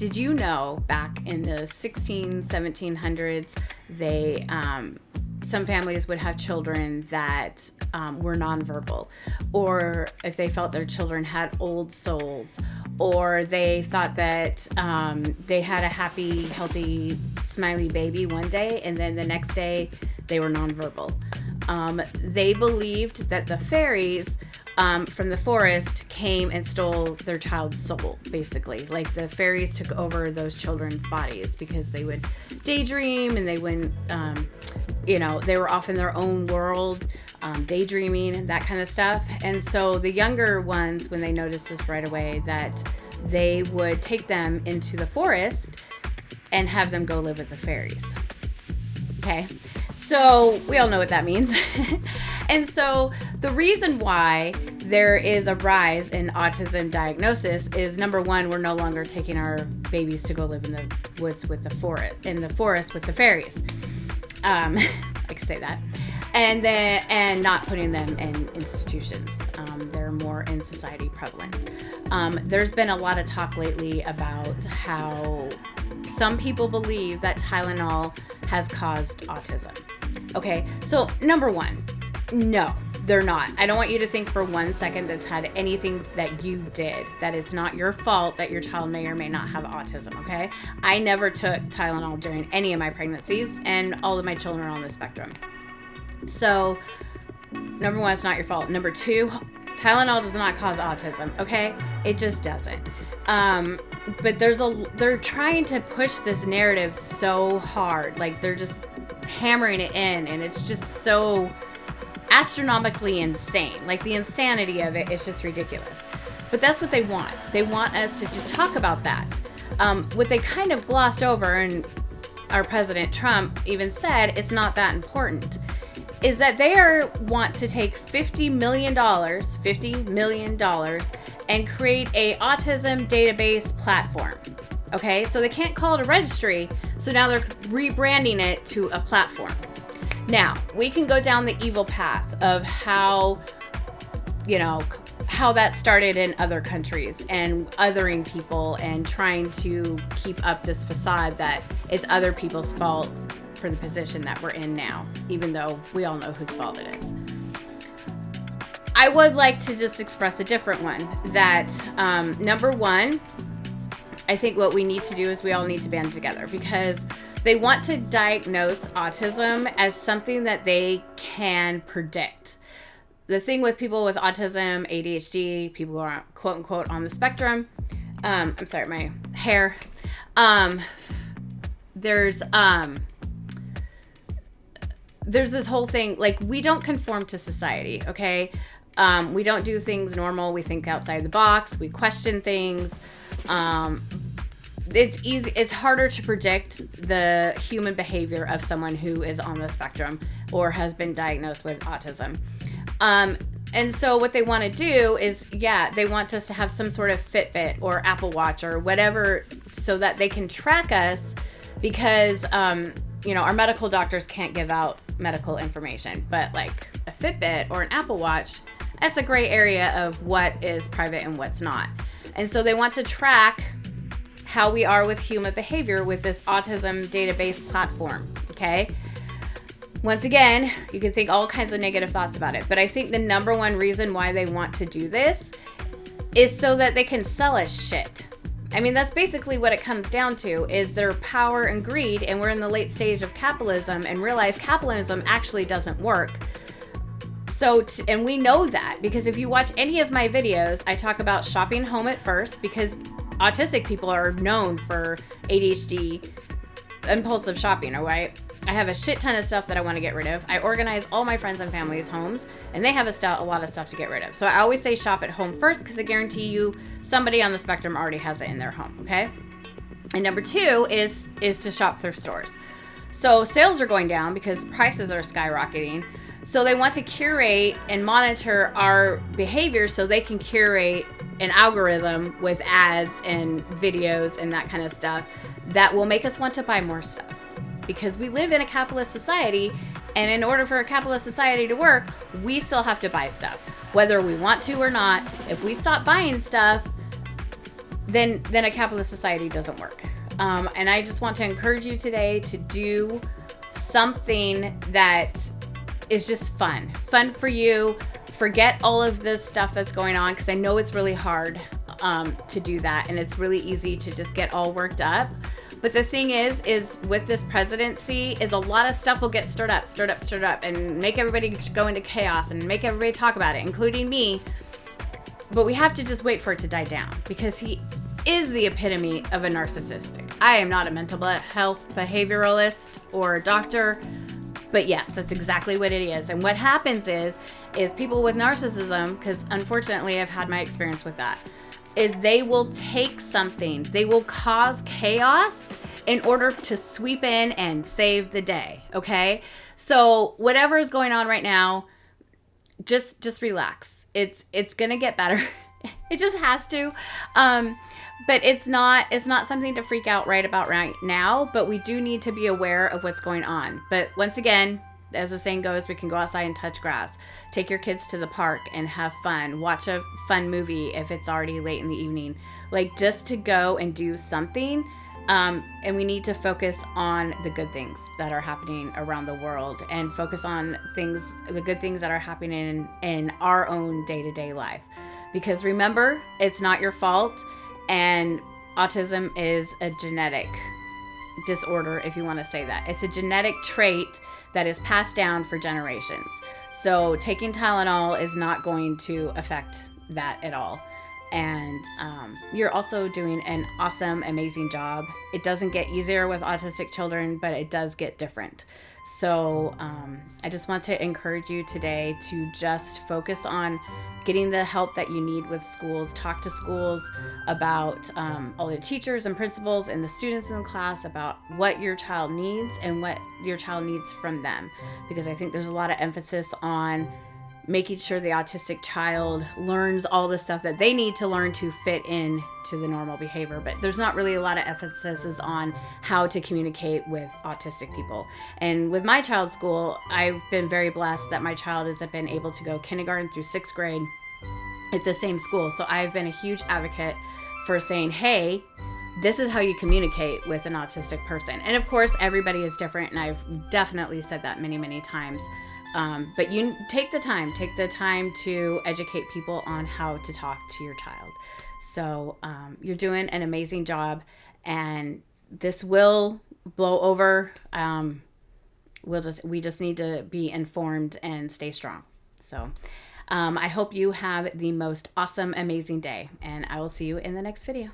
did you know back in the 1700s, they some families would have children that were nonverbal, or if they felt their children had old souls, or they thought that they had a happy, healthy, smiley baby one day, and then the next day they were nonverbal. They believed that the fairies from the forest came and stole their child's soul, basically. Like the fairies took over those children's bodies because they would daydream and they wouldn't, they were off in their own world, daydreaming and that kind of stuff. And so the younger ones, when they noticed this right away, that they would take them into the forest and have them go live with the fairies. Okay. So we all know what that means. And so the reason why there is a rise in autism diagnosis is, number one, we're no longer taking our babies to go live in the woods with the forest with the fairies. I can say that. And not putting them in institutions. They're more in society prevalent. There's been a lot of talk lately about how some people believe that Tylenol has caused autism. Okay, so number one, no, they're not. I don't want you to think for 1 second that's had anything that you did, that it's not your fault that your child may or may not have autism, okay? I never took Tylenol during any of my pregnancies, and all of my children are on the spectrum. So, number one, it's not your fault. Number two, Tylenol does not cause autism, okay? It just doesn't. But they're trying to push this narrative so hard. Like, they're just hammering it in, and it's just so astronomically insane. Like, the insanity of it is just ridiculous. But that's what they want. They want us to talk about that. What they kind of glossed over, and our President Trump even said it's not that important, is that they want to take $50 million, and create a autism database platform. Okay, so they can't call it a registry, so now they're rebranding it to a platform. Now, we can go down the evil path of how that started in other countries and othering people and trying to keep up this facade that it's other people's fault for the position that we're in now, even though we all know whose fault it is. I would like to just express a different one, that number one, I think what we need to do is we all need to band together, because they want to diagnose autism as something that they can predict. The thing with people with autism, ADHD, people who are quote unquote on the spectrum, I'm sorry, my hair, there's this whole thing, like, we don't conform to society, okay? We don't do things normal. We think outside the box. We question things. It's harder to predict the human behavior of someone who is on the spectrum or has been diagnosed with autism. And so what they want to do is, they want us to have some sort of Fitbit or Apple Watch or whatever, so that they can track us, because, our medical doctors can't give out medical information, but like a Fitbit or an Apple Watch, that's a gray area of what is private and what's not. And so they want to track how we are with human behavior with this autism database platform, okay? Once again, you can think all kinds of negative thoughts about it, but I think the number one reason why they want to do this is so that they can sell us shit. I mean, that's basically what it comes down to, is their power and greed, and we're in the late stage of capitalism and realize capitalism actually doesn't work. So, and we know that, because if you watch any of my videos, I talk about shopping home at first, because autistic people are known for ADHD, impulsive shopping, all right? I have a shit ton of stuff that I want to get rid of. I organize all my friends and family's homes, and they have a lot of stuff to get rid of. So I always say shop at home first, because I guarantee you somebody on the spectrum already has it in their home, okay? And number two is to shop thrift stores. So sales are going down because prices are skyrocketing. So they want to curate and monitor our behavior so they can curate an algorithm with ads and videos and that kind of stuff that will make us want to buy more stuff. Because we live in a capitalist society, and in order for a capitalist society to work, we still have to buy stuff. Whether we want to or not, if we stop buying stuff, then a capitalist society doesn't work. And I just want to encourage you today to do something that is just fun for you. Forget all of this stuff that's going on, because I know it's really hard to do that, and it's really easy to just get all worked up. But the thing is with this presidency is a lot of stuff will get stirred up and make everybody go into chaos and make everybody talk about it, including me. But we have to just wait for it to die down, because he is the epitome of a narcissistic. I am not a mental health behavioralist or a doctor, but yes, that's exactly what it is. And what happens is people with narcissism, because unfortunately I've had my experience with that, is they will take something, they will cause chaos in order to sweep in and save the day, okay? So whatever is going on right now, just relax. It's gonna get better. It just has to. But it's not something to freak out right now, but we do need to be aware of what's going on. But once again, as the saying goes, we can go outside and touch grass. Take your kids to the park and have fun. Watch a fun movie if it's already late in the evening. Like, just to go and do something. And we need to focus on the good things that are happening around the world, and focus on the good things that are happening in our own day-to-day life. Because remember, it's not your fault, and autism is a genetic disorder, if you want to say that. It's a genetic trait that is passed down for generations. So taking Tylenol is not going to affect that at all. And you're also doing an awesome, amazing job. It doesn't get easier with autistic children, but it does get different. So I just want to encourage you today to just focus on getting the help that you need with schools. Talk to schools about all the teachers and principals and the students in the class about what your child needs and what your child needs from them. Because I think there's a lot of emphasis on making sure the autistic child learns all the stuff that they need to learn to fit in to the normal behavior. But there's not really a lot of emphasis on how to communicate with autistic people. And with my child's school, I've been very blessed that my child has been able to go kindergarten through 6th grade at the same school. So I've been a huge advocate for saying, hey, this is how you communicate with an autistic person. And of course, everybody is different. And I've definitely said that many, many times. But you take the time to educate people on how to talk to your child. So you're doing an amazing job, and this will blow over. We just need to be informed and stay strong. So I hope you have the most awesome, amazing day, and I will see you in the next video.